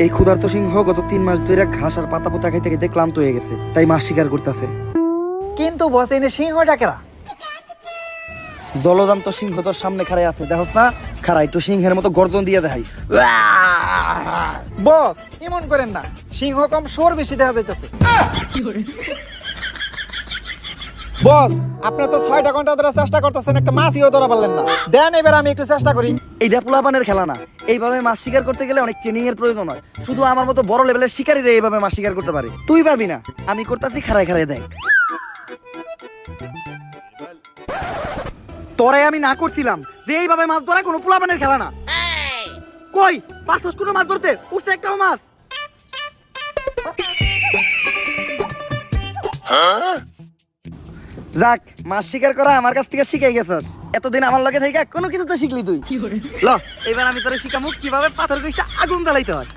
এই ক্ষুধার্ত সিংহ গত 3 মাস ধরে ঘাস আর পাতা পোতা খাইতে খাইতে ক্লান্ত হয়ে গেছে, তাই মাছ শিকার করতেছে। কিন্তু বস এনে সিংহটা কেরা? জলজান্ত সিংহ তোর সামনে খাড়াই আছে, দেখোস না? খাড়া একটু সিংহের মতো গর্জন দিয়ে দেখাই। বস এমন করেন না, সিংহ কম সোর বেশি দেখা যাইতেছে। বস আপনি তো 6টা ঘন্টা ধরে চেষ্টা করতেছেন, একটা মাছইও ধরা পারলেন না। দেন এবার আমি একটু চেষ্টা করি। এইটা পোলাপানের খেলা না। এইভাবে মাছ শিকার করতে গেলে অনেক ট্রেনিং এর প্রয়োজন হয়। শুধু আমার মতো বড় লেভেলের শিকারীরা এইভাবে মাছ শিকার করতে পারে, তুই পারবি না। আমি করতেছি, খাড়ায় খাড়ায় দেখ। তোরে আমি না করছিলাম যে এইভাবে মাছ ধরা কোনো পোলাপানের খেলা না। কই পারছস কোনো মাছ ধরতে? উঠছে একটাও মাছ। যাক, মাছ শিকার করা আমার কাছ থেকে শিখাই গেছস। এতদিন আমার লগে থেকে কোনো কিছু তো শিখলি তুই। ল এবার আমি তোরে শিখামু কিভাবে পাথর কইসা আগুন জ্বালাইতে হয়।